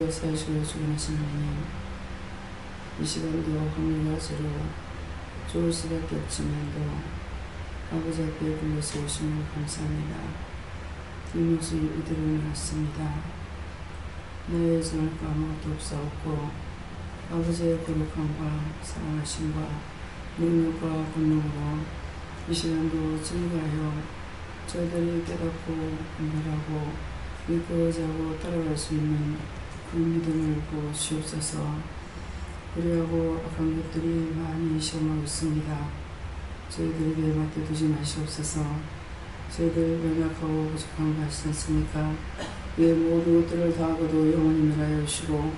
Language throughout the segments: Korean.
사시고 주문하신 하나님, 이 시간도 하늘과 저로 좋을 수밖에 없지만도 아버지 앞에 불러서 오심을 감사합니다. 이 모습 이대로 나왔습니다. 너의 정을 아무것도 없사옵고 아버지의 거룩함과 사랑하심과 능력과 권능으로 이 시간도 증거하여 저희들이 깨닫고 분별하고 믿고 의지하고 따라갈 수 있는 그 믿음을 부어주시옵소서. 우리하고 악한 것들이 많이 시험하고 있습니다. 저희들에게 맡겨두지 마시옵소서. 저희들 연약하고 부족한 거 아시지 않습니까? 왜 모든 것들을 다 하고도 영원히 멸하여 주시고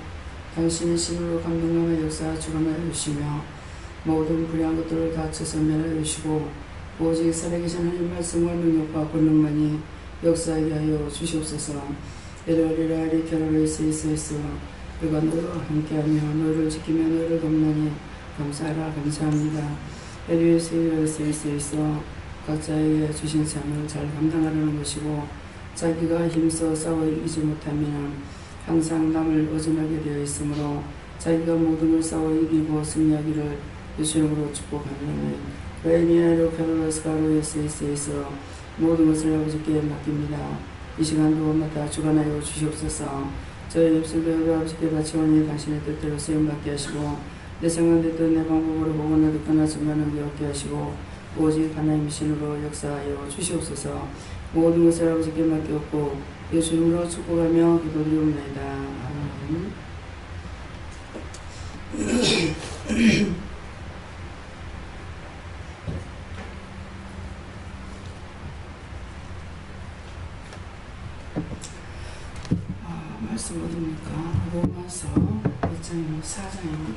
당신의 신으로 감동하며 역사 주관하여 주시며 모든 불의한 것들을 다 쳐서 멸하여 주시고 오직 살아계신 하나님 말씀과 능력과 권능만이 역사하게 하여 주시옵소서. 이러리라 리켜로리스 이스에서 그가 너와 함께하며 너를 지키며 너를 돕나니 감사하라 감사합니다. 에리스에서 각자에게 주신 삶을 잘 감당하려는 것이고 자기가 힘써 싸워 이기지 못하면 항상 남을 의존하게 되어 있으므로 자기가 모든 걸 싸워 이기고 승리하기를 예수님으로 축복하노니 레니아로 카로라스가로에서 모든 것을 아버지께 맡깁니다. 이 시간도 마다 주관하여 주시옵소서. 저희 입술도 아버지께 바치오니 당신의 뜻대로 쓰임받게 하시고 내 생각대 뜻 내 방법으로 보고 나도 떠나지 않게 없게 하시고 오직 하나님의 신으로 역사하여 주시옵소서. 모든 것을 아버지께 맡겼고 예수님으로 축복하며 기도드리옵나이다. 아멘. 말씀 어딥니까? 로마서 4장입니다.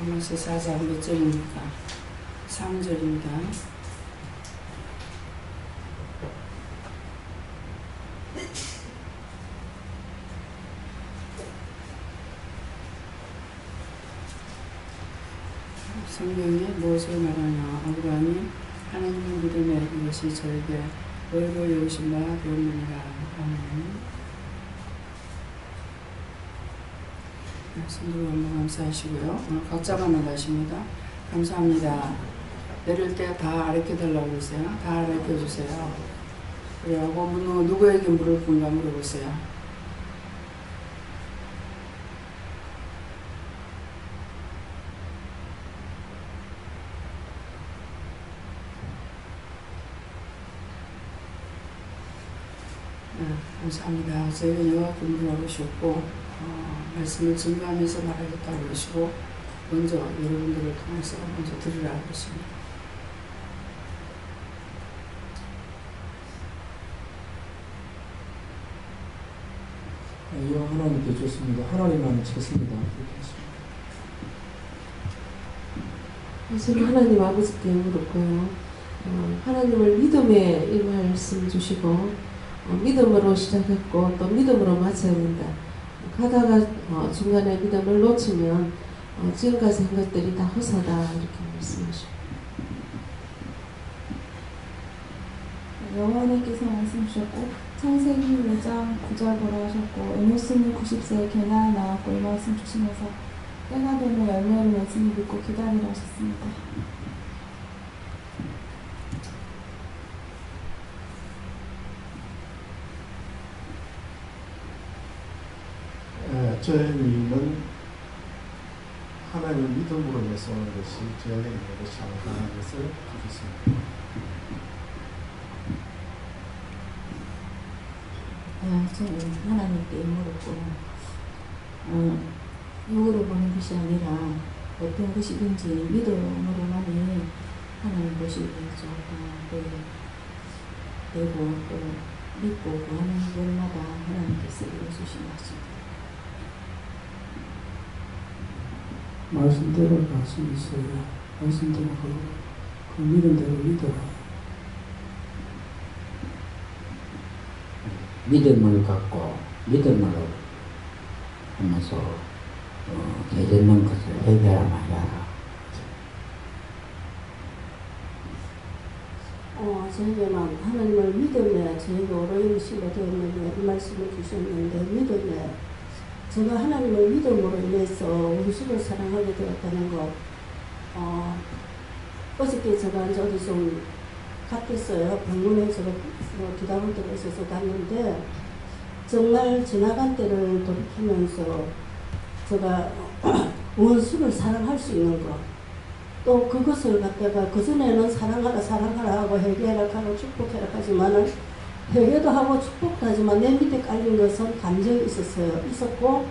로마서 4장 몇 절입니까? 3절입니다. 성경에 무엇을 말하냐? 아브라함이 하나님을 믿음에 이것이 저에게 의로 여기신 바 되었느니라. 아멘. 말씀도 너무 감사하시고요. 오늘 각자가 나가십니다. 감사합니다. 내릴 때 다 가르쳐달라고 그러세요. 다 가르쳐주세요. 그리고 누구에게 물을 건가 물어보세요. 감사합니다. 저희가 여호와 근무하고 싶고 말씀을 증거하면서 말하겠다고 그러시고 먼저 여러분들을 통해서 먼저 들으라고 하십니다. 이와 하나님께 좋습니다. 하나님만 찾습니다. 우선 하나님 아버지께 물었고요. 하나님을 믿음에 이 말씀 주시고 믿음으로 시작했고 또 믿음으로 마쳐야 된다. 가다가 중간에 믿음을 놓치면 지금까지 한 것들이 다 허사다 이렇게 말씀하시고 여호와께서 말씀 주셨고 창세기 5장 9절 보라 하셨고 에노스는 90세에 게나에 나왔고 이 말씀 주시면서 때가 되면 열매를 맺으니 믿고 기다리라 하셨습니다. 저희는 하나님을 믿음으로 인해서 오는 것이 저에게 있는 것이 아니라는 것을 주셨습니다. 저는 하나님께 물었고 육으로 보는 것이 아니라 어떤 것이든지 믿음으로만이 하나님 보시기에 되고 또 믿고 구하는 것마다 하나님께서 이루어주신 것입니다. 말씀대로 말씀 있어요. 말씀대로 그 믿음대로 믿어라. 믿음을 갖고 믿음으로 하면서 되는 것을 해결하라. 저에게는 하나님을 믿음에 저에게 오로인식으로 되었는데 이 말씀을 주셨는데 믿음에 제가 하나님을 믿음으로 인해서 원수를 사랑하게 되었다는 것 어저께 제가 이제 어디 좀 갔겠어요. 병원에 제가 기다릴 때가 있어서 갔는데 정말 지나간 때를 돌이키면서 제가 원수를 사랑할 수 있는 것 또 그것을 갖다가 그전에는 사랑하라 하고 회개하라 하고 축복해라 하지만은 회개도 하고 축복도 하지만 내 밑에 깔린 것은 감정이 있었고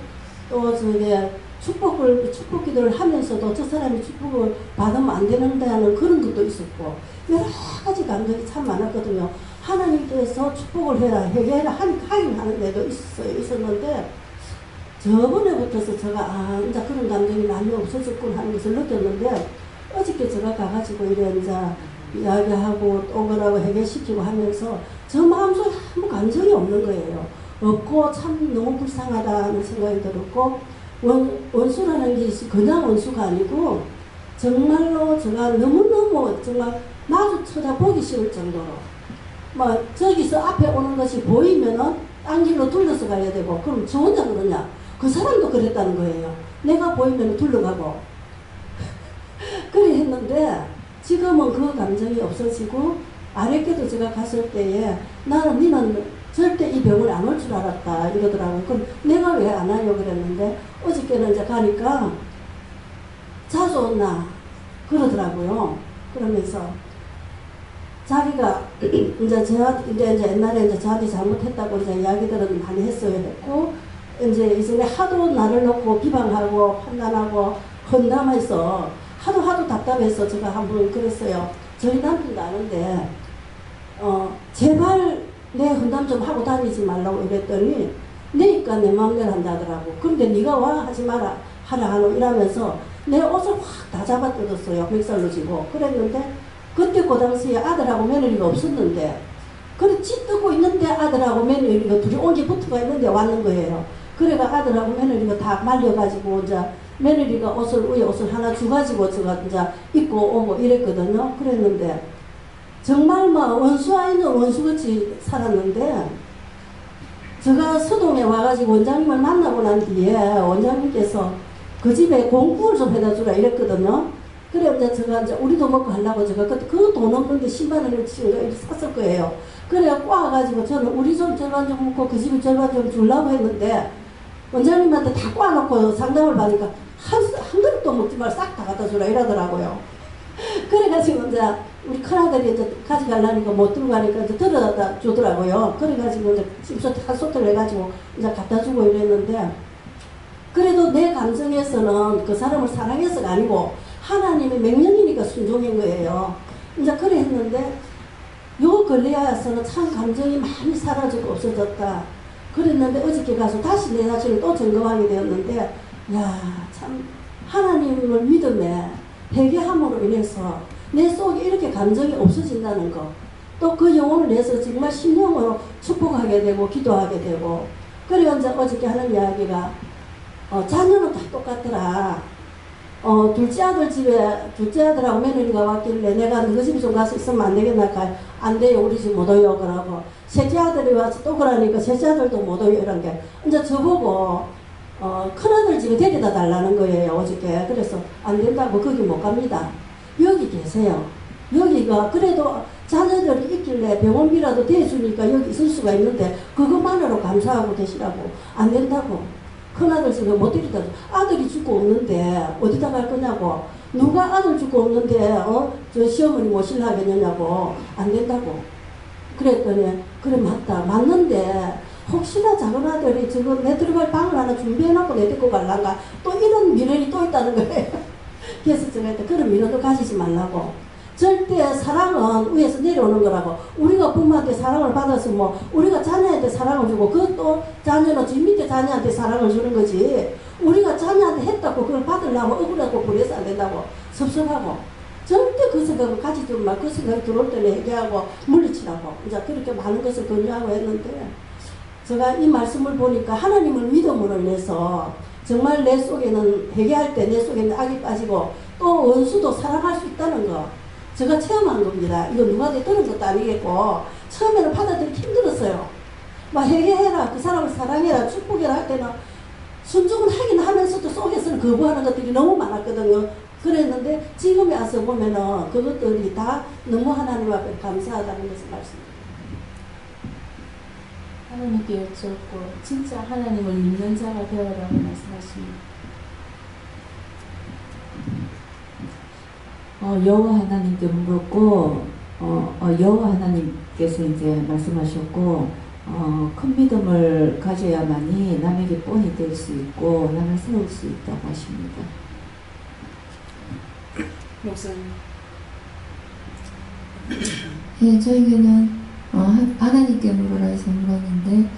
또 저게 축복 기도를 하면서도 저 사람이 축복을 받으면 안 되는데 하는 그런 것도 있었고 여러 가지 감정이 참 많았거든요. 하나님께서 축복을 해라 회개해라 하는 데도 있었는데 저번에부터서 제가 이제 그런 감정이 많이 없어졌군 하는 것을 느꼈는데 어저께 제가 가가지고 이래 이제 이야기하고 오거라고 해결시키고 하면서 저 마음속에 아무 감정이 없는 거예요. 없고 참 너무 불쌍하다는 생각이 들었고 원수라는 것이 그냥 원수가 아니고 정말로 제가 너무너무 정말 마주 쳐다보기 싫을 정도로 뭐 저기서 앞에 오는 것이 보이면은 딴 길로 둘러서 가야 되고 그럼 저 혼자 그러냐 그 사람도 그랬다는 거예요. 내가 보이면 둘러가고 그래 했는데 지금은 그 감정이 없어지고 아랫게도 제가 갔을 때에 니는 절대 이 병을 안 올 줄 알았다 이러더라고요. 그럼 내가 왜 안 와요 그랬는데 어저께는 이제 가니까 자주 온나 그러더라고요. 그러면서 자기가 이제 옛날에 이제 저한테 잘못했다고 이제 이야기들은 많이 했고 이제 이전에 하도 나를 놓고 비방하고 판단하고 헌담해서 하도 답답해서 제가 한번 그랬어요. 저희 남편도 아는데 제발 내 헌담 좀 하고 다니지 말라고 이랬더니 내니까 내 마음대로 한다더라고. 그런데 네가 와 하지 마라 하라 하노 이러면서 내 옷을 확 다 잡아 뜯었어요. 멱살로 쥐고 그랬는데 그때 그 당시에 아들하고 며느리가 없었는데 그래 찌뜨고 있는데 아들하고 며느리가 둘이 온기 붙어가 있는데 왔는 거예요. 그래가 아들하고 며느리가 다 말려가지고 이제 며느리가 위에 옷을 하나 주가지고 제가 이제 입고 오고 이랬거든요. 그랬는데 정말 원수 아이는 원수같이 살았는데 제가 서동에 와가지고 원장님을 만나고 난 뒤에 원장님께서 그 집에 공부를 좀 해다 주라 이랬거든요. 그래 이제 제가 이제 우리도 먹고 하려고 제가 그 돈 없는데 10만 원을 이렇게 샀을 거예요. 그래 꽈가지고 저는 우리 좀 절반 좀 먹고 그 집에 절반 좀 주려고 했는데 원장님한테 다 꽈놓고 상담을 받으니까 한 그릇도 먹지 말고 싹 다 갖다 주라 이러더라고요. 그래가지고 이제 우리 큰아들이 이제 가져가려니까 못 들고 가니까 이제 들어다 주더라고요. 그래가지고 이제 한 소트를 해가지고 이제 갖다 주고 이랬는데 그래도 내 감정에서는 그 사람을 사랑해서가 아니고 하나님의 명령이니까 순종인 거예요. 이제 그래 했는데 요 근래야서는 참 감정이 많이 사라지고 없어졌다. 그랬는데 어저께 가서 다시 내 자신을 또 점검하게 되었는데 참 하나님을 믿음에 회개함으로 인해서 내 속에 이렇게 감정이 없어진다는 거 또 그 영혼을 위해서 정말 심령으로 축복하게 되고 기도하게 되고 그래 이제 어저께 하는 이야기가 자녀는 다 똑같더라. 둘째 아들하고 며느리가 왔길래 내가 너희 집에 좀 가서 있으면 안 되겠나? 안 돼요. 우리 집 못 와요. 그러고 셋째 아들이 와서 또 그러니까 셋째 아들도 못 와요. 이런 게 이제 저보고 큰아들 집에 데려다 달라는 거예요. 어저께. 그래서 안 된다고 거기 못 갑니다. 여기 계세요. 여기가 그래도 자녀들이 있길래 병원비라도 대주니까 여기 있을 수가 있는데 그것만으로 감사하고 계시라고. 안 된다고. 큰아들 집에 못 데려다 줘. 아들이 죽고 없는데 어디다 갈 거냐고. 누가 아들 죽고 없는데 저 시어머니 모실라 하겠느냐고. 안 된다고. 그랬더니 그래 맞는데 혹시나 작은 아들이 지금 내 들어갈 방을 하나 준비해놓고 내 데리고 갈란가 또 이런 미련이 또 있다는 거예요. 그래서 제가 그런 미련도 가지지 말라고. 절대 사랑은 위에서 내려오는 거라고. 우리가 부모한테 사랑을 받아서 우리가 자녀한테 사랑을 주고 그것도 자녀는 집 밑에 자녀한테 사랑을 주는 거지. 우리가 자녀한테 했다고 그걸 받으려면 억울하고 그래서 안 된다고. 섭섭하고. 절대 그 생각을 가지지 말고 그 생각이 들어올 때는 얘기하고 물리치라고. 이제 그렇게 많은 것을 권유하고 했는데 제가 이 말씀을 보니까 하나님을 믿음으로 인해서 정말 내 속에는 회개할 때 내 속에는 악이 빠지고 또 원수도 사랑할 수 있다는 거. 제가 체험한 겁니다. 이거 누구한테 들은 것도 아니겠고 처음에는 받아들이기 힘들었어요. 막 회개해라, 그 사람을 사랑해라, 축복해라 할 때는 순종을 하긴 하면서도 속에서는 거부하는 것들이 너무 많았거든요. 그랬는데 지금에 와서 보면은 그것들이 다 너무 하나님 앞에 감사하다는 것을 말씀드립니다. 하나님께 여쭙고 진짜 하나님을 믿는 자가 되어라고 말씀하십니다. 여호와 하나님께 물었고 여호와 하나님께서 이제 말씀하셨고 큰 믿음을 가져야만이 남에게 본이 될 수 있고 남을 세울 수 있다고 하십니다. 목사님. 예, 저에게는 하나님께 물어라 해서 물었는데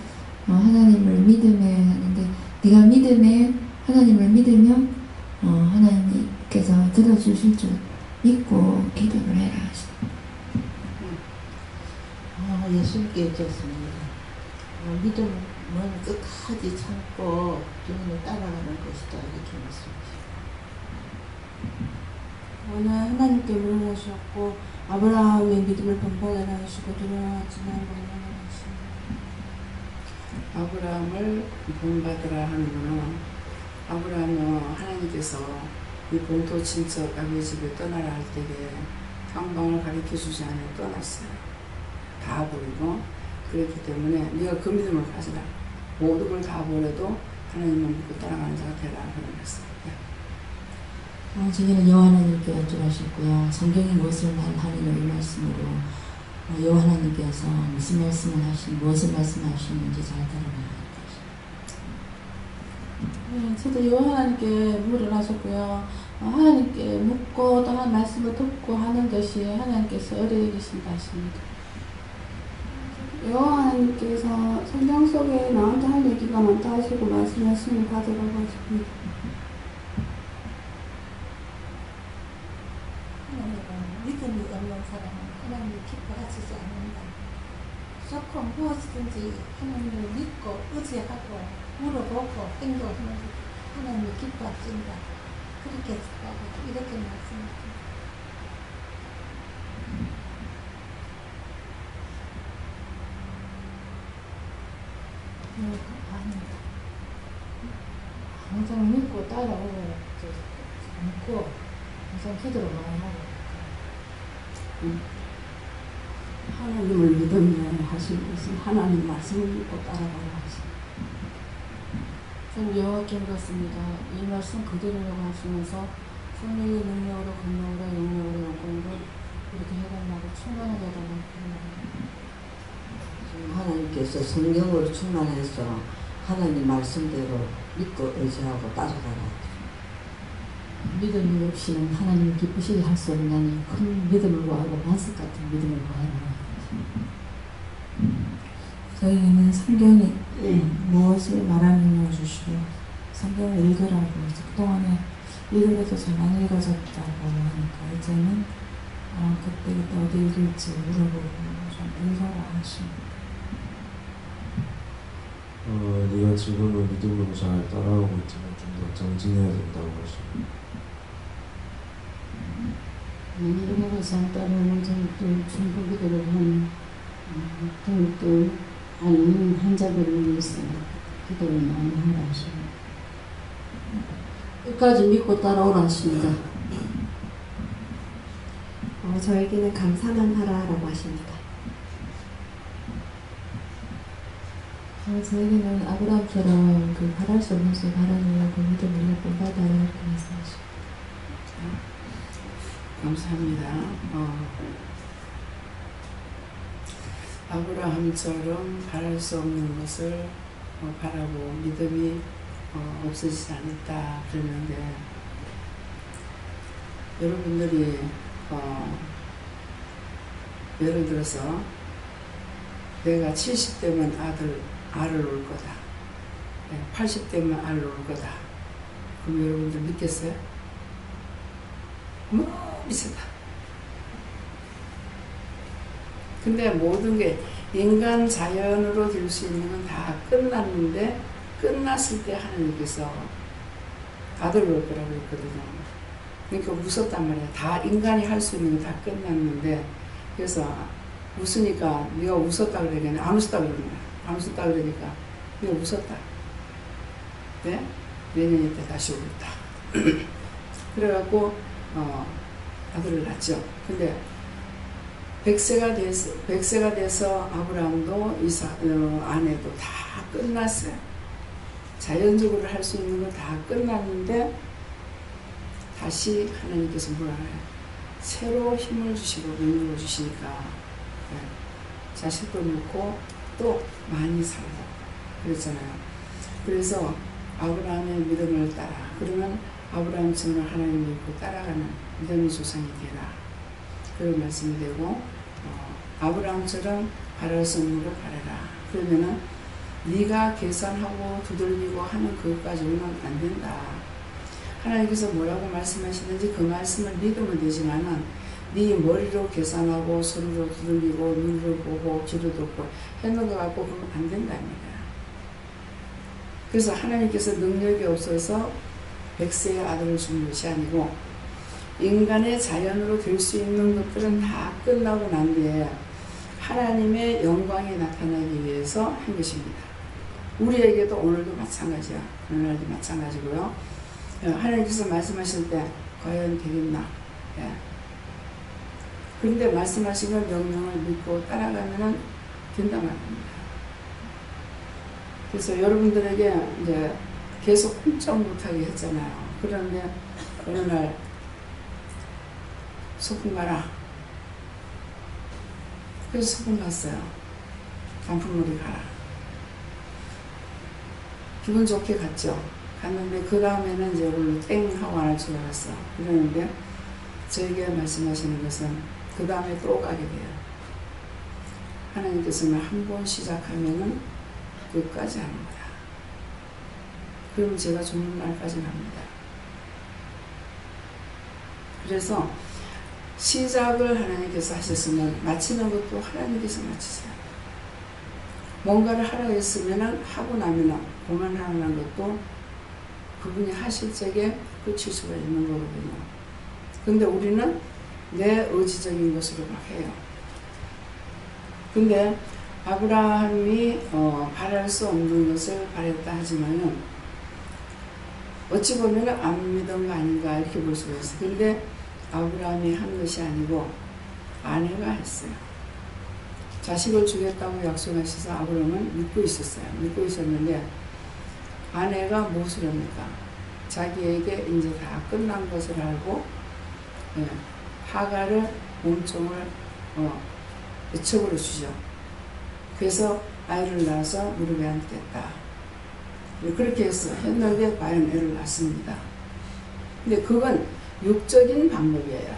하나님을 믿음에 하는데 네가 믿음에 하나님을 믿으면 하나님께서 들어주실 줄 믿고 기도를 해라 하십니다. 예수님께 여쭙습니다. 믿음은 끝까지 참고 주님을 따라가는 것이다 이렇게 말씀하십니다. 오늘 하나님께 물어보셨고 아브라함의 믿음을 번복하게 하시고 두려워하지 말고 하십니다. 아브라함을 본받으라 하는 거는 아브라함은 하나님께서 이 본토 친척 아버지 집에 떠나라 할 때에 방방을 가르쳐주지 않아 떠났어요. 다 버리고. 그렇기 때문에 네가 그 믿음을 가지라. 모든 걸 다 버려도 하나님만 믿고 따라가는 자가 되라 그런 말씀. 저희는 여호와 하나님께 여쭈하셨고요. 성경이 무엇을 말하느냐 이 말씀으로 여호와 하나님께서 무슨 말씀을 무엇을 말씀하시는지 잘 따라가야 네, 저도 여호와 하나님께 물을 하셨고요. 하나님께 묻고 또 하나님 말씀을 듣고 하는 것이 하나님께서 의뢰 여기신다 하십니다. 여호와 하나님께서 성경 속에 나한테 할 얘기가 많다 하시고 말씀하시는 받으라고 하십니다. 믿음이 없는 사람은 하나님을 기뻐하시지 않는다. 조금 무엇이든지 하나님을 믿고 의지하고 물어보고 행동하면서 하나님을 기뻐하신다. 그렇게 이렇게 말씀하십니다. 아닙니다. 항상 믿고 따라오고 않고 항상 기도를 많이 하고 하나님을 믿으며 하시는 것은 하나님 말씀을 믿고 따라가라 하십니다. 저는 여호와께 물었습니다. 이 말씀 그대로라고 하시면서 성령의 능력으로 권능으로 영역으로 영광으로 이렇게 해달라고 충만하게 해달라고 하나님께서 성령으로 충만해서 하나님 말씀대로 믿고 의지하고 따라가라. 믿음이 없이는 하나님 기쁘시게 할 수 없나니 큰 믿음을 구하고 반석 같은 믿음을 구하라. 저희는 성경이 무엇을 말하느냐 주시고 성경을 읽으라고 해서 그동안에 읽으려도 잘 안 읽어졌다고 하니까 이제는 그때그때 어디 읽을지 물어보고 좀 읽어라 하십니다. 네가 지금은 믿음으로 잘 따라오고 있지만 좀 더 정진해야 된다고 하십니다. 믿음으로 잘 따라오는 저도 중보기도를 하는 또 아니면 환자들을 위해서 기도를 많이 하라 하십니다. 끝까지 믿고 따라오라 하십니다. 저에게는 감사만 하라라고 하십니다. 저에게는 아브라함처럼 그 바랄 수 없는 수 바라는 그 믿음을 본받아야 이렇게 말씀하십니다. 감사합니다. 아브라함처럼 바랄 수 없는 것을 바라고 믿음이 없어지지 않았다 그러는데 여러분들이 예를 들어서 내가 70대면 알을 올 거다. 80대면 알을 올 거다. 그럼 여러분들 믿겠어요? 비슷하다. 근데 모든 게 인간 자연으로 될 수 있는 건 다 끝났는데 끝났을 때 하나님께서 아들 올 거라고 했거든요. 그러니까 웃었단 말이야. 다 인간이 할 수 있는 거 다 끝났는데, 그래서 웃으니까 네가 웃었다 그러겠네. 안 웃었다 그러는 거야. 안 웃었다 그러니까 네가 웃었다. 네? 내년 때 다시 오겠다. 그래갖고 아들을 낳죠. 근데 100세가 돼서 아브라함도 아내도 다 끝났어요. 자연적으로 할 수 있는 거 다 끝났는데 다시 하나님께서 뭐라 해요? 새로 힘을 주시고 능력을 주시니까 자식도 놓고 또 많이 살고 그랬잖아요. 그래서 아브라함의 믿음을 따라, 그러면 아브라함처럼 하나님을 믿고 따라가는 믿음의 조상이 되라, 그런 말씀이 되고, 아브라함처럼 바랄 수 없는 걸 바라라. 그러면은 네가 계산하고 두들기고 하는 그것까지는 안 된다. 하나님께서 뭐라고 말씀하시는지 그 말씀을 믿으면 되지만은 네 머리로 계산하고 손으로 두들기고 눈으로 보고 귀로 듣고 했는 거 갖고 그러면 안 된답니다. 그래서 하나님께서 능력이 없어서 100세의 아들을 준 것이 아니고 인간의 자연으로 될 수 있는 것들은 다 끝나고 난 뒤에 하나님의 영광이 나타나기 위해서 한 것입니다. 우리에게도 오늘도 마찬가지야. 오늘날도 마찬가지고요. 하나님께서 말씀하실 때 과연 되겠나? 예. 그런데 말씀하신 명령을 믿고 따라가면 된단 말입니다. 그래서 여러분들에게 이제 계속 꼼짝 못하게 했잖아요. 그런데 어느 날 소풍 가라. 그래서 소풍 갔어요. 단풍놀이 가라. 기분 좋게 갔죠. 갔는데 그 다음에는 이제 오늘 땡 하고 안 할 줄 알았어. 그러는데 저에게 말씀하시는 것은 그 다음에 또 가게 돼요. 하나님께서는 한 번 시작하면은 끝까지 합니다. 그럼 제가 죽는 날까지 갑니다. 그래서 시작을 하나님께서 하셨으면 마치는 것도 하나님께서 마치세요. 뭔가를 하라고 했으면 하고 나면 그만하는 것도 그분이 하실 적에 끝일 수가 있는 거거든요. 근데 우리는 내 의지적인 것으로 막 해요. 근데 아브라함이 바랄 수 없는 것을 바랬다 하지만은 어찌 보면 안 믿은 거 아닌가 이렇게 볼 수가 있어요. 근데 아브라함이 한 것이 아니고 아내가 했어요. 자식을 주겠다고 약속하셔서 아브라함은 믿고 있었어요. 믿고 있었는데 아내가 무엇을 합니까? 자기에게 이제 다 끝난 것을 알고 하갈을 몸종을 외쳐버려 주죠. 그래서 아이를 낳아서 무릎에 앉겠다. 그렇게 했는데 과연 애를 낳습니다. 근데 그건 육적인 방법이에요.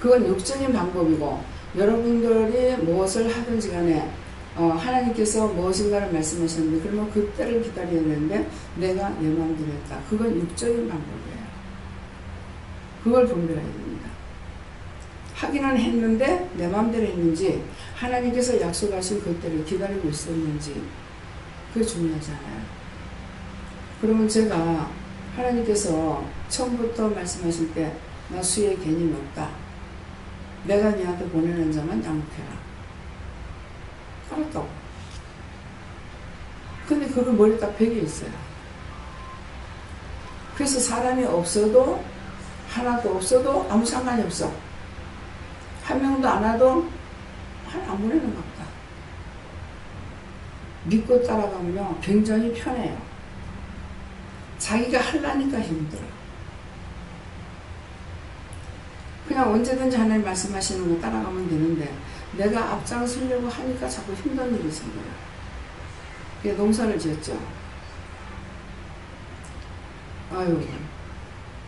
그건 육적인 방법이고 여러분들이 무엇을 하든지 간에 하나님께서 무엇인가를 말씀하셨는데 그러면 그 때를 기다려야 되는데 내가 내 마음대로 했다. 그건 육적인 방법이에요. 그걸 분별해야 됩니다. 하기는 했는데 내 마음대로 했는지 하나님께서 약속하신 그 때를 기다리고 있었는지 그게 중요하잖아요. 그러면 제가 하나님께서 처음부터 말씀하실 때 나 수에 괜히 없다. 내가 네한테 보내는 자만 양육해라. 알았다고. 근데 그걸 머리 딱 베개 있어요. 그래서 사람이 없어도 하나도 없어도 아무 상관이 없어. 한 명도 안 와도 하나 안 보내는 것 같다. 믿고 따라가면 굉장히 편해요. 자기가 하려니까 힘들어. 그냥 언제든지 하나님 말씀하시는 거 따라가면 되는데 내가 앞장서려고 하니까 자꾸 힘든 일이 생겨요. 그게 농사를 지었죠. 아유,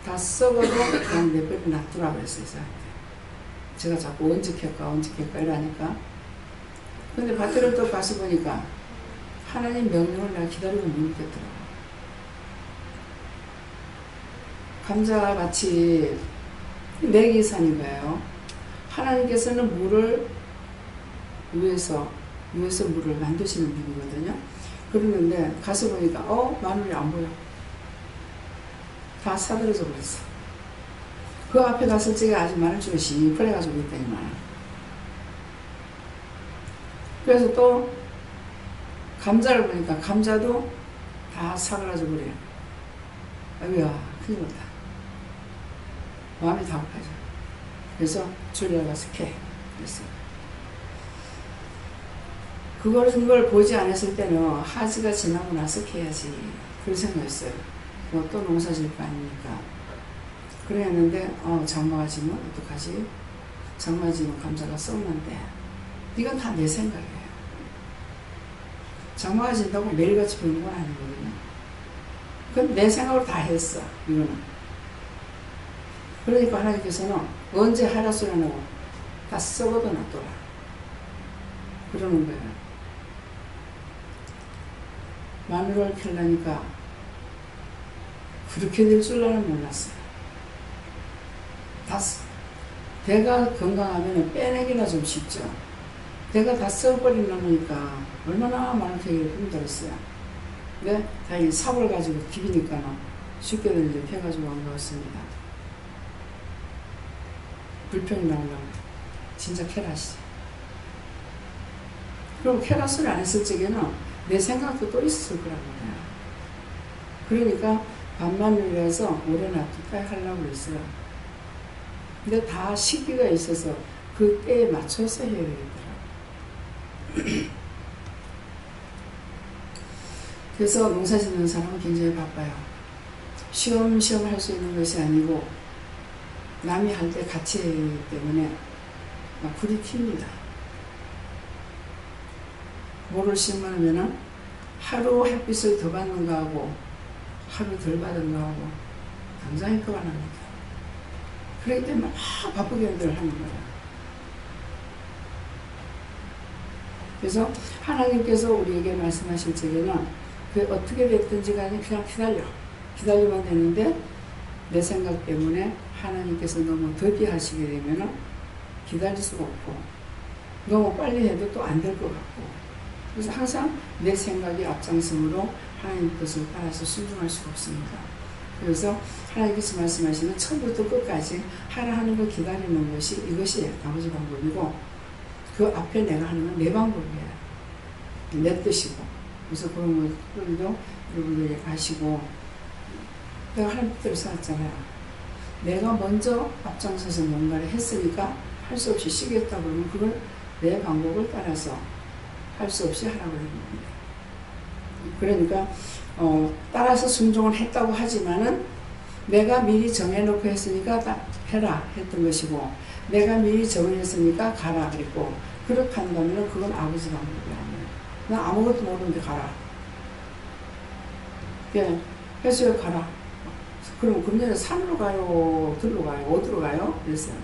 다 썩어도 그냥 내버려 놔두라 그랬어요. 제가 자꾸 언제 캘까 이러니까. 근데 밭을 또 가서 보니까 하나님 명령을 내가 기다리고 못 있겠더라고. 감자밭이 내 계산인 거예요. 하나님께서는 물을 위에서 물을 만드시는 분이거든요. 그러는데 가서 보니까 마늘이 안 보여. 다 사들어져 버렸어. 그 앞에 갔을 적에 아줌마는 좀 시퍼래가지고 있더니만. 그래서 또 감자를 보니까 감자도 다 사그라지고 그래요. 아이고야, 큰일 났다. 마음이 다급하죠. 그래서 줄리아 가서 캐. 그랬어요. 그걸 보지 않았을 때는 하지가 지나고 나서 캐야지. 그런 생각했어요. 또 농사 질 거 아닙니까? 그랬는데, 장마가 지면 어떡하지? 장마 지면 감자가 썩는데. 이건 다 내 생각이에요. 장마가 진다고 매일같이 보는 건 아니거든요. 그건 내 생각으로 다 했어, 이거는. 그러니까 하나님께서는 언제 하라 소리 안 하고 다 썩어도 놔둬라. 그러는 거예요. 마늘을 캘라니까 그렇게 될 줄 나는 몰랐어요. 대가 건강하면 빼내기나 좀 쉽죠. 대가 다 썩어버린 놈이니까 얼마나 마늘 캐기가 힘들었어요. 근데 다행히 삽을 가지고 비비니까 쉽게들 이제 캐가지고 안 나왔습니다. 불평이 나오려고 진짜 캐라시. 그리고 캐라 소리 안 했을 적에는 내 생각도 또 있을 거란 말이야. 그러니까 반마늘이라서 오래 놔둘까 하려고 했어요. 근데 다 시기가 있어서 그 때에 맞춰서 해야 되겠더라고요. 그래서 농사 짓는 사람은 굉장히 바빠요. 쉬엄쉬엄 할 수 있는 것이 아니고 남이 할 때 같이 하기 때문에 막 불이 튑니다. 뭐를 심으면은 하루 햇빛을 더 받는 거하고 하루 덜 받은 거하고 당장에 표가 납니다. 그렇기 때문에 막 바쁘게 하는 거예요. 그래서 하나님께서 우리에게 말씀하실 적에는 그 어떻게 됐든지 간에 그냥 기다리면 되는데 내 생각 때문에 하나님께서 너무 더디하시게 되면은 기다릴 수가 없고 너무 빨리 해도 또 안 될 것 같고 그래서 항상 내 생각이 앞장섬으로 하나님 뜻을 따라서 순종할 수가 없습니다. 그래서 하나님께서 말씀하시는 처음부터 끝까지 하라 하는 걸 기다리는 것이 이것이 아버지 방법이고 그 앞에 내가 하는 건 내 방법이에요. 내 뜻이고 그래서 그런 것들도 여러분들이 아시고 내가 하나님 뜻대로 살았잖아요. 내가 먼저 앞장서서 뭔가를 했으니까 할 수 없이 쉬겠다 그러면 그걸 내 방법을 따라서 할 수 없이 하라고 하는 겁니다. 그러니까 따라서 순종을 했다고 하지만은 내가 미리 정해놓고 했으니까 해라 했던 것이고 내가 미리 정했으니까 가라 그랬고 그렇게 한다면 그건 아버지 방법이야. 나 아무것도 모르는데 가라. 예, 해수에 가라. 그럼 금년에 산으로 가요? 들로 가요? 어디로 가요? 그랬어요.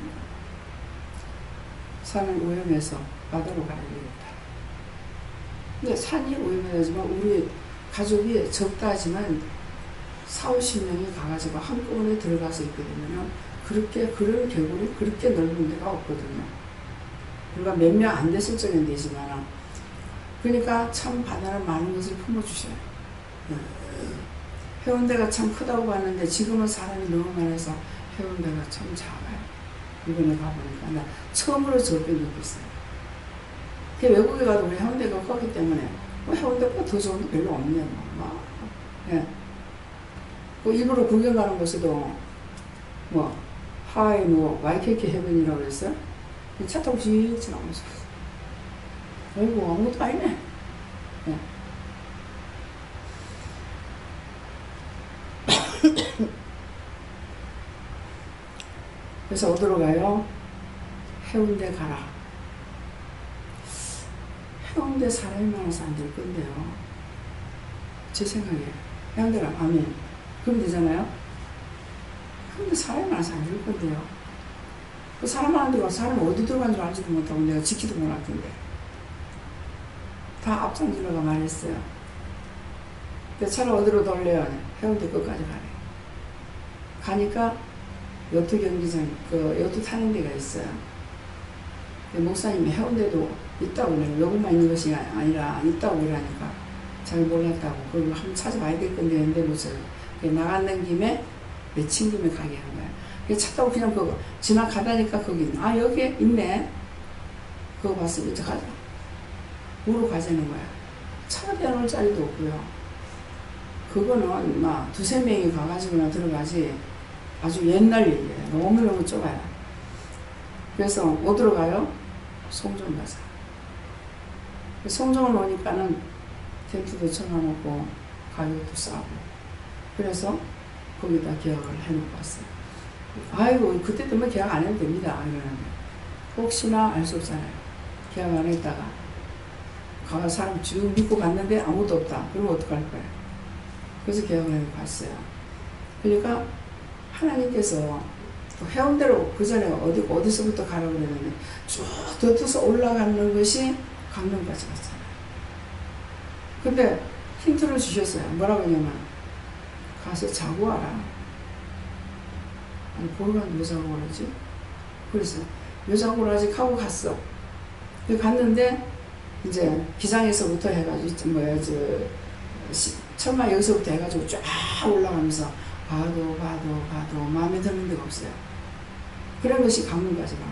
산은 위험해서 바다로 가야 되겠다. 근데 산이 위험하지만 우리 가족이 적다 하지만 40-50명이 가가지고 한꺼번에 들어가서 있게 되면 그런 개구리 그렇게 넓은 데가 없거든요. 그러니까 몇 명 안 됐을 적엔 되지만 그러니까 참 바다는 많은 것을 품어주셔요. 해운대가 참 크다고 봤는데 지금은 사람이 너무 많아서 해운대가 참 작아요. 이번에 가보니까 나 처음으로 저렇게 느꼈어요. 외국에 가도 우리 해운대가 컸기 때문에 해운대보다 더 좋은 데 별로 없네요. 예. 일부러 구경 가는 곳에도 하와이 와이키키 해변이라고 그랬어요. 차 타고 지 지나면서 어이구 아무것도 아니네. 예. 그래서 어디로 가요? 해운대 가라. 해운대 사람이 많아서 안 될 건데요. 제 생각에 해운대 가라. 아멘. 그럼 되잖아요. 근데 사람이 많아서 안 될 건데요. 그 사람 많은 데가 사람이 어디 들어간 줄 알지도 못하고 내가 지키도 못할 텐데. 다 앞장질러가 말했어요. 근데 차를 어디로 돌려요? 해운대 끝까지 가래. 가니까 요트 경기장, 요트 타는 데가 있어요. 목사님이 해운대도 있다고 그래요. 여기만 있는 것이 아니라 있다고 그러니까 잘 몰랐다고. 그걸 한번 찾아봐야 될 건데, 근데 무슨 나가는 김에 내친 김에 가게 한 거야. 그래서 찾다고 그냥 그거 지나가다니까 거기 있네. 아 여기에 있네. 그거 봤어. 이제 가자. 우로 가자는 거야. 차가 대놓을 자리도 없고요. 그거는 막 두세 명이 가가지고나 들어가지 아주 옛날 얘기예요. 너무너무 좁아요. 그래서 어디로 가요? 송정 가자. 송정을 오니까는 텐트도 쳐놔놓고 가격도 싸고 그래서 거기다 계약을 해놓고 왔어요. 아이고 그때 되면 계약 안 해도 됩니다. 이러는데 혹시나 알 수 없잖아요. 계약 안 했다가 가서 사람 쭉 믿고 갔는데 아무도 없다. 그러면 어떡할 거예요? 그래서 계약을 해놓고 왔어요. 그러니까 하나님께서 해운대로 그 전에 어디서부터 가라고 그랬는데 쭉 덧어서 올라가는 것이 강릉까지 갔잖아요. 근데 힌트를 주셨어요. 뭐라고 하냐면 가서 자고 와라. 아니 보러간 왜 자고 오라지? 그래서 왜 자고 오라지 하고 갔어. 갔는데 이제 기장에서부터 해가지고 천마 여기서부터 해가지고 쫙 올라가면서 봐도 마음에 드는 데가 없어요. 그런 것이 강릉까지 간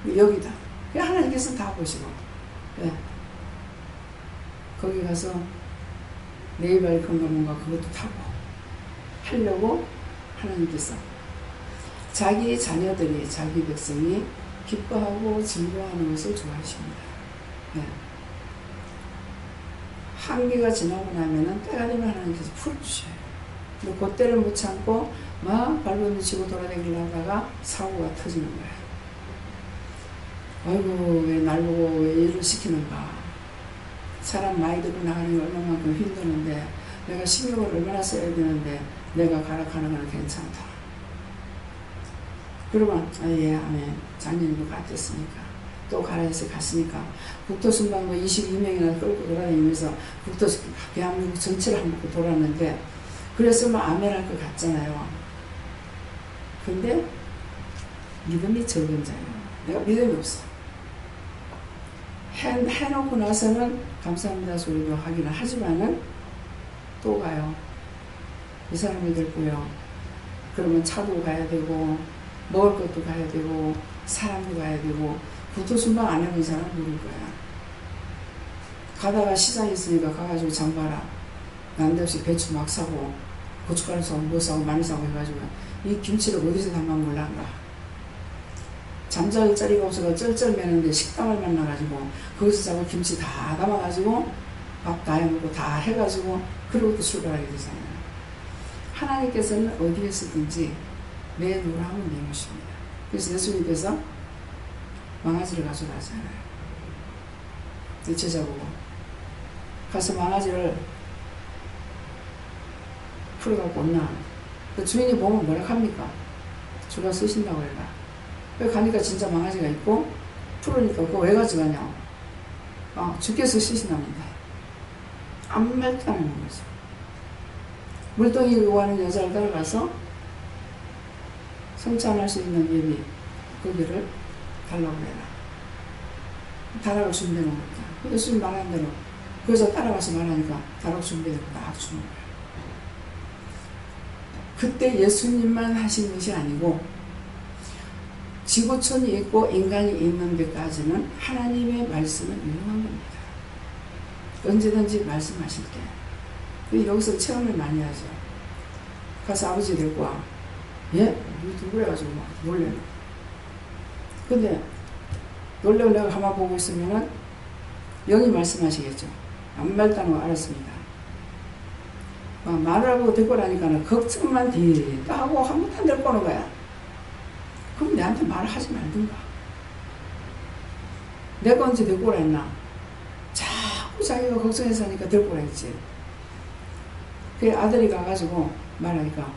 거예요. 여기다. 하나님께서 다 보시고 네. 거기 가서 네이버에 건가 뭔가 그것도 타고 하려고 하나님께서 자기 자녀들이 자기 백성이 기뻐하고 즐거워하는 것을 좋아하십니다. 네. 한계가 지나고 나면은 때가 되면 하나님께서 풀어주셔요. 근데 그때를 못 참고 막 발버둥 치고 돌아다니려 하다가 사고가 터지는 거예요. 아이고 왜 날 보고 왜 일을 시키는가. 사람 많이 들고 나가는 게 얼마만큼 힘드는데 내가 신경을 얼마나 써야 되는데 내가 가락하는 건 괜찮다. 그러면 예 아멘. 작년에도 갔댔으니까 또 가라 해서 갔으니까 국토순방도 22명이나 끌고 돌아다니면서 대한민국 전체를 한번 돌았는데 그랬으면 아멘 할 것 같잖아요. 근데 믿음이 적은 자예요. 내가 믿음이 없어. 해놓고 나서는 감사합니다 소리도 하기는 하지만은 또 가요. 이 사람이 됐고요. 그러면 차도 가야 되고 먹을 것도 가야 되고 사람도 가야 되고 국토순방 안 해본 사람 모를 거야. 가다가 시장 있으니까 가가지고 장봐라. 난데없이 배추 막 사고 고춧가루 사고 뭐 사고 마늘 사고 해가지고 이 김치를 어디서 담아 몰란가. 잠잘 자리가 없어서 쩔쩔매는데 식당을 만나가지고 거기서 자고 김치 다 담아가지고 밥 다 해먹고 다 해가지고 그러고 또 출발하게 되잖아요. 하나님께서는 어디에서든지 내 눈을 한번 내놓으십니다. 그래서 예수님께서 망아지를 가져라 하잖아요. 내 제자보고 가서 망아지를 풀어갖고 온나. 그 주인이 보면 뭐라 합니까? 주가 쓰신다고 해라. 가니까 진짜 망아지가 있고 풀으니까 그거 왜 가져가냐. 주께서 쓰신답니다. 아무 말도 안 하는 거죠. 물동이 요구하는 여자를 따라가서 성찬할 수 있는 예비 거기를 달라고 해라. 다락을 준비해 놓습니다. 예수님 말하는 대로 그래서 따라가서 말하니까 다락 준비해서 딱 주는 거예요. 그때 예수님만 하신 것이 아니고 지구촌이 있고 인간이 있는 데까지는 하나님의 말씀은 유용한 겁니다. 언제든지 말씀하실 때. 여기서 체험을 많이 하죠. 가서 아버지 데리고 와. 예? 누구래가지고 막 놀래요. 근데 놀래고 내가 가만 보고 있으면은 영이 말씀하시겠죠. 아무 말도 안 하고 알았습니다. 말을 하고 데리고 오라니까는 걱정만 뒤따 하고 한 번도 안 데리고 오는 거야. 그럼 내한테 말을 하지 말든가. 내가 언제 데리고 오라 했나? 자꾸 자기가 걱정해서 하니까 데리고 오라 했지. 그 아들이 가가지고 말하니까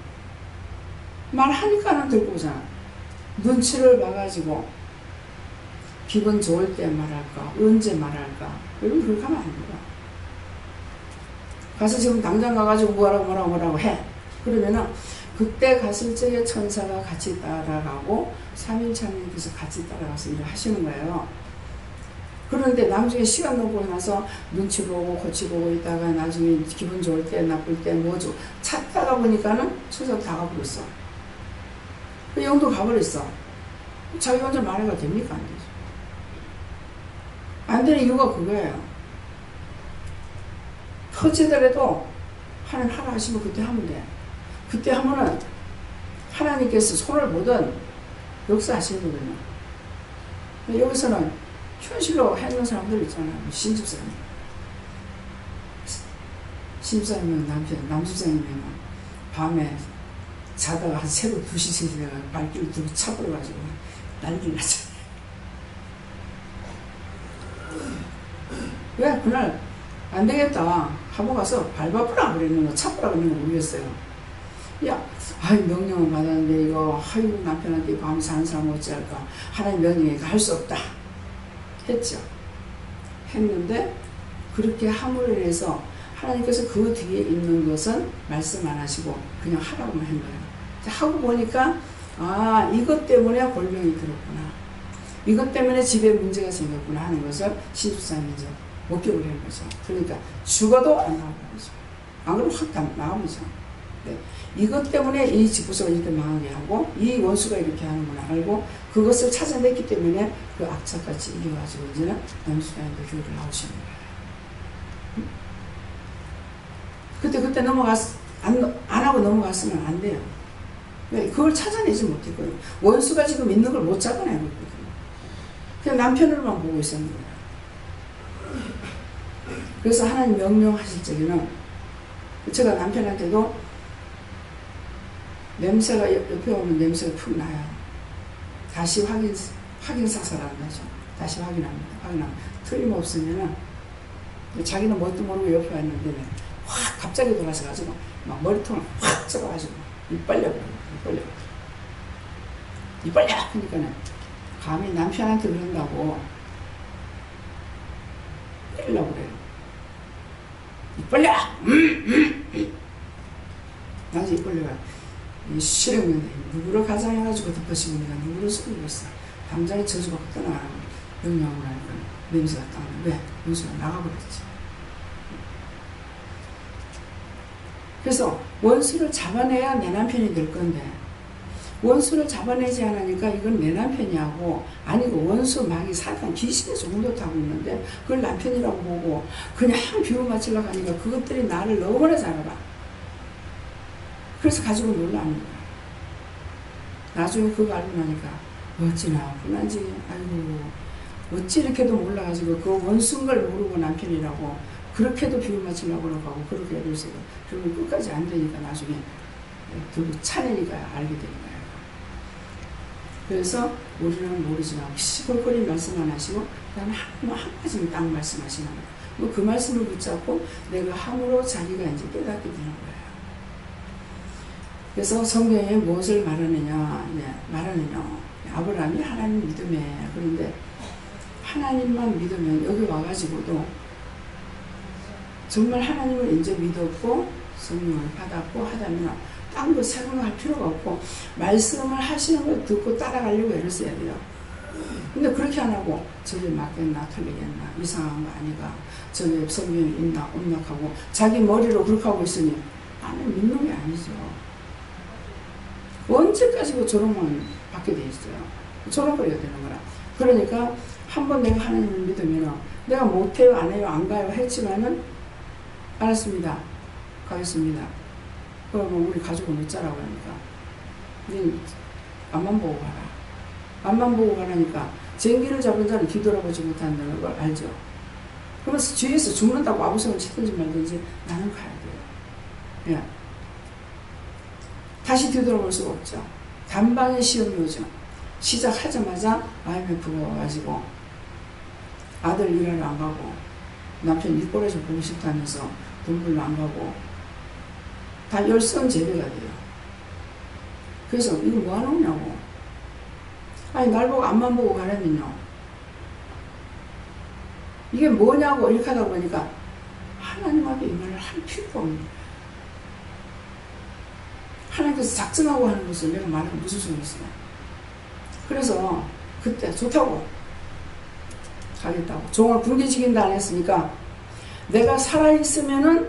말하니까는 데리고 오잖아. 눈치를 봐가지고 기분 좋을 때 말할까? 언제 말할까? 이런 그렇게 하면 안 돼요. 가서 지금 당장 가가지고 뭐라고 해. 그러면은 그때 갔을 적에 천사가 같이 따라가고 3일차님께서 같이 따라가서 일을 하시는 거예요. 그런데 나중에 시간 넘고 나서 눈치 보고 고치 보고 있다가 나중에 기분 좋을 때 나쁠 때 뭐죠 찾다가 보니까는 초점 다 가버렸어. 그 영도 가버렸어. 자기 혼자 말해가 됩니까? 안 되죠. 안 되는 이유가 그거예요. 터지더라도 하나님 하라 하시면 그때 하면 돼. 그때 하면은 하나님께서 손을 보든 역사하시는 거거든요. 여기서는 현실로 해놓은 사람들 있잖아요. 신집사님. 신집사님은 남집사님은 밤에 자다가 한 새벽 2시, 3시에 발길을 들고 차버려가지고 난리를 나잖아요. 왜? 그날 안 되겠다 하고 가서 밟아보라 그랬는 거, 차보라 그랬는 거 모르겠어요. 야, 아이 명령을 받았는데 이거 아이고 남편한테 밤 사는 사람 어찌할까. 하나님 명령이니까 할 수 없다 했죠. 했는데 그렇게 함으로 인해서 하나님께서 그 뒤에 있는 것은 말씀 안 하시고 그냥 하라고만 한 거예요. 하고 보니까 아 이것 때문에 골병이 들었구나. 이것 때문에 집에 문제가 생겼구나 하는 것을 신집사님이 이제 목격을 한 거죠. 그러니까 죽어도 안 나오는 거죠. 안 그러면 확 나오죠. 네. 이것 때문에 이 집부서가 이렇게 망하게 하고 이 원수가 이렇게 하는구나 알고 그것을 찾아냈기 때문에 그 악착같이 이겨가지고 이제는 남수자한테 교회를 나오시는 거예요. 그때 안 하고 넘어갔으면 안 돼요. 왜? 그걸 찾아내지 못했거든요. 원수가 지금 있는 걸 못 잡아내고 있거든요. 그냥 남편으로만 보고 있었는 거예요. 그래서 하나님 명령하실 적에는 제가 남편한테도 냄새가 옆에 오면 냄새가 푹 나요. 다시 확인 사살하는 거죠. 다시 확인합니다. 틀림없으면은 자기는 뭣도 모르고 옆에 왔는데 확 갑자기 돌아서가지고 막 머리통을 확 썰어가지고 이빨려 그러니까는 감히 남편한테 그런다고 때리려고 그래요. 이빨려! 나중에 이빨려가 실행면 누구를 가장해가지고 덮어씌고 내가 누구를 쓰고 있어. 당장에 저주받고 떠나가라고 명령하고 나니까 냄새가 딱 나요. 왜? 원수가 나가버렸지. 그래서 원수를 잡아내야 내 남편이 될 건데 원수를 잡아내지 않으니까 이건 내 남편이 하고 아니고 원수 마귀 사탄 귀신의 종도 타고 있는데 그걸 남편이라고 보고 그냥 비유 맞추려고 하니까 그것들이 나를 너무나 잘 알아. 그래서 가지고 놀라는 거야. 나중에 그거 알고 나니까 어찌나 분한지 아이고 어찌 이렇게도 몰라가지고 그 원수인 걸 모르고 남편이라고 그렇게도 비유 맞추려고 하고 그렇게 애들 쓰고 그러면 끝까지 안 되니까 나중에 결국 차내니까 알게 되는 거예요. 그래서 우리는 모르지만 시골거리 말씀 안 하시고 그냥 한 가지는 딱 말씀하시는 거예요. 그 말씀을 붙잡고 내가 함으로 자기가 이제 깨닫게 되는 거예요. 그래서 성경에 무엇을 말하느냐, 아브라함이 하나님 믿음에 그런데 하나님만 믿으면 여기 와가지고도 정말 하나님을 이제 믿었고 성령을 받았고 하다면 딴 거 생각할 필요가 없고 말씀을 하시는 걸 듣고 따라가려고 애를 써야 돼요. 근데 그렇게 안 하고 저게 맞겠나 틀리겠나 이상한 거 아니가 저게 성경이 있나 온낙하고 자기 머리로 그렇게 하고 있으니 나는 믿는 게 아니죠. 언제까지 저런만 받게 돼 있어요. 저런거려야 되는 거라. 그러니까 한번 내가 하나님을 믿으면 내가 못해요 안 해요 안 가요 했지만은 알았습니다. 가겠습니다. 그러면 우리 가족은 어쩌라고 하니까 네 앞만 보고 가라. 앞만 보고 가라니까 쟁기를 잡은 자는 뒤돌아보지 못한다는 걸 알죠. 그러면서 뒤에서 죽는다고 아무성을 치든지 말든지 나는 가야 돼요. 예. 다시 뒤돌아볼 수가 없죠. 단방에 시험이 오죠. 시작하자마자 IMF가 와가지고 아들 일하러 안 가고 남편 일꼴에 좀 보고 싶다면서 돈 벌러 안 가고 다 열선제배가 돼요. 그래서 이거 뭐 하느냐고. 아니 날 보고 앞만 보고 가려면요. 이게 뭐냐고 이렇게 하다 보니까 하나님한테 이 말을 할 필요가 없는 거예요. 하나님께서 작정하고 하는 것을 내가 말하면 무슨 소용이 있어요. 그래서 그때 좋다고 가겠다고. 종을 굶겨지긴다 안 했으니까 내가 살아있으면은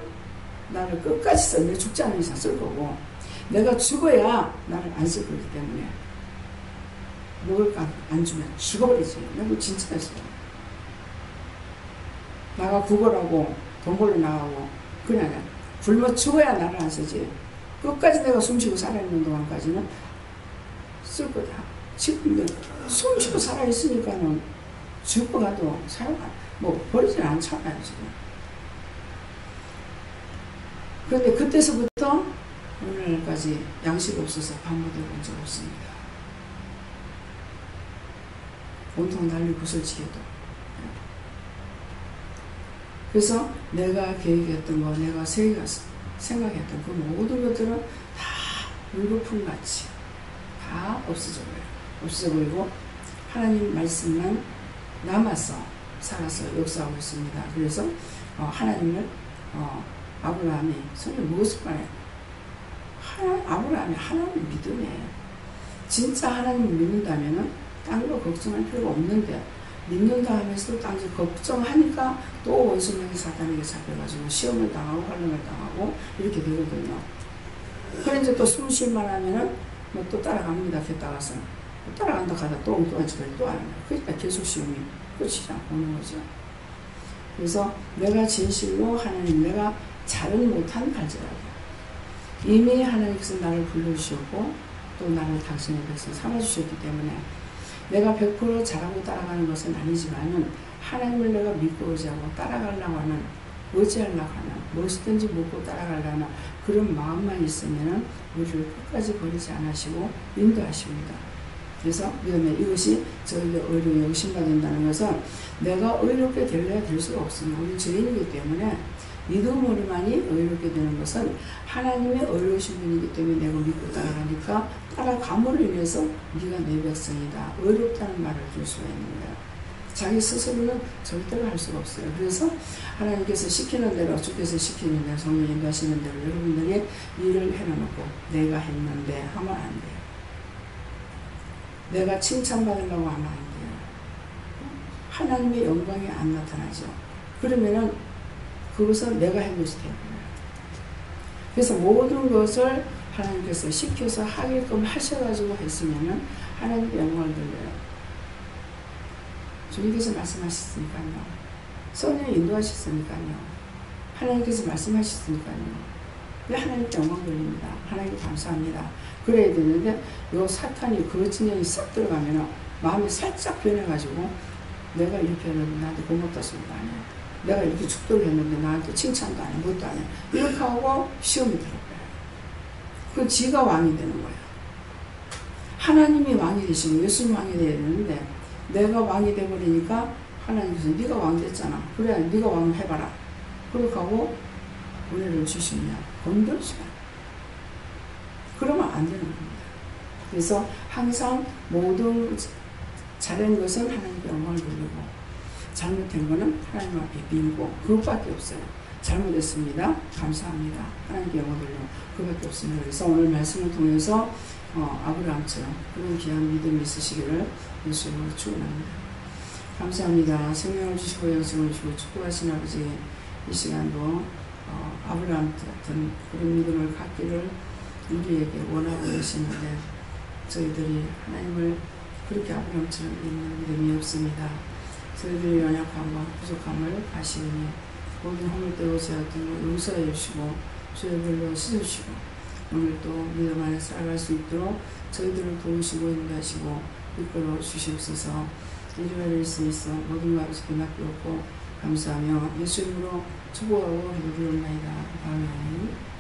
나를 끝까지 써. 내가 죽지 않는 이상 쓸 거고, 내가 죽어야 나를 안 쓸 거기 때문에 먹을 거 안 주면 죽어버리지. 내가 진짜였어요. 나가 구걸하고 돈 벌러 나가고 그냥 굶어 죽어야 나를 안 쓰지. 끝까지 내가 숨쉬고 살아있는 동안까지는 쓸 거다. 지금 숨쉬고 살아있으니까는 죽어가도 뭐 버리진 않잖아요 지금. 그런데 그때서부터 오늘날까지 양식 없어서 밥 먹어본 적 없습니다. 온통 난리 구슬치게도. 그래서 내가 계획했던 거, 내가 생각했던 그 모든 것들은 다 물거품같이 다 없어져 버려요. 없어져 버리고 하나님 말씀만 남아서 살아서 역사하고 있습니다. 그래서 하나님을 아브라함이 손을 무엇을 말해요? 아브라함이 하나님을 믿으네. 진짜 하나님을 믿는다면은 딴 거 걱정할 필요가 없는데, 믿는다 하면서도 딴 거 걱정하니까 또 원수명이 사단에게 잡혀가지고 시험을 당하고 환난을 당하고 이렇게 되거든요. 그래 이제 또 숨 쉴만 하면은 뭐 또 따라갑니다. get다가서 따라간다 가다 또 엉뚱한 짓을 또 하는 거예요. 그러니까 계속 시험이 끝이 않고 오는 거죠. 그래서 내가 진실로 하나님, 내가 잘은 못한 갈지라도 이미 하나님께서 나를 불러주셨고 또 나를 당신의 백성 삼아주셨기 때문에 내가 100% 잘하고 따라가는 것은 아니지만은 하나님을 내가 믿고 의지하고 따라가려고 하는, 의지하려고 하는, 무엇이든지 묻고 따라가려고 하는 그런 마음만 있으면은 우리를 끝까지 버리지 않으시고 인도하십니다. 그래서 믿음의 이것이 저에게 의로 여기심받는다는 것은 내가 의롭게 되려야 될 수가 없습니다. 우리 죄인이기 때문에 믿음으로만이 의롭게 되는 것은 하나님의 의로우신 분이기 때문에 내가 믿고 따라가니까 따라감으로 인해서 네가 내 백성이다, 의롭다는 말을 줄 수가 있는 거예요. 자기 스스로는 절대로 할 수가 없어요. 그래서 하나님께서 시키는 대로, 주께서 시키는 대로, 성령 인도하시는 대로 여러분들이 일을 해놓고 내가 했는데 하면 안 돼요. 내가 칭찬받으려고 하면 안 돼요. 하나님의 영광이 안 나타나죠. 그러면은 그것은 내가 한 것이 되어버려요. 그래서 모든 것을 하나님께서 시켜서 하게끔 하셔가지고 했으면은 하나님께 영광을 돌려요. 주님께서 말씀하셨으니까요. 성령이 인도하셨으니까요. 하나님께서 말씀하셨으니까요. 왜 하나님께 영광 돌립니다. 하나님께 감사합니다. 그래야 되는데 요 사탄이 그 진영이 싹 들어가면 마음이 살짝 변해가지고 내가 이렇게 하는데 나한테 고맙다 소리도 안 해요. 내가 이렇게 축도를 했는데 나한테 칭찬도 안 해, 뭣도 안 해. 이렇게 하고 시험이 들어가요. 그 지가 왕이 되는 거예요. 하나님이 왕이 되시고 예수님 왕이 돼야 되는데 내가 왕이 돼버리니까 하나님께서 네가 왕 됐잖아. 그래 네가 왕 해봐라. 그렇게 하고 은혜를 주시냐. 건들지 마. 그러면 안 되는 겁니다. 그래서 항상 모든 잘한 것은 하나님께 영광을 돌리고 잘못된 거는 하나님 앞에 빌고 그것밖에 없어요. 잘못했습니다. 감사합니다. 하나님께 영광 돌리고 그것밖에 없습니다. 그래서 오늘 말씀을 통해서 아브라함처럼 그런 귀한 믿음이 있으시기를 예수님으로 축원합니다. 감사합니다. 생명을 주시고 영생을 주시고 축복하신 아버지, 이 시간도 아브라함 같은 그런 믿음을 갖기를 우리에게 원하고 계시는데 저희들이 하나님을 그렇게 아브라함처럼 믿는 믿음이 없습니다. 저희들의 연약함과 부족함을 아시니 모든 허물되고 제약된 것 용서해 주시고 죄별로 씻으시고 오늘 또 믿음 안에 살아갈 수 있도록 저희들을 도우시고 인도하시고 이끌어 주시옵소서. 일요일에 수 있어 모든 아버지께 맡기옵고 감사하며 예수 이름으로 축복하고 기도드리옵나이다. 아멘.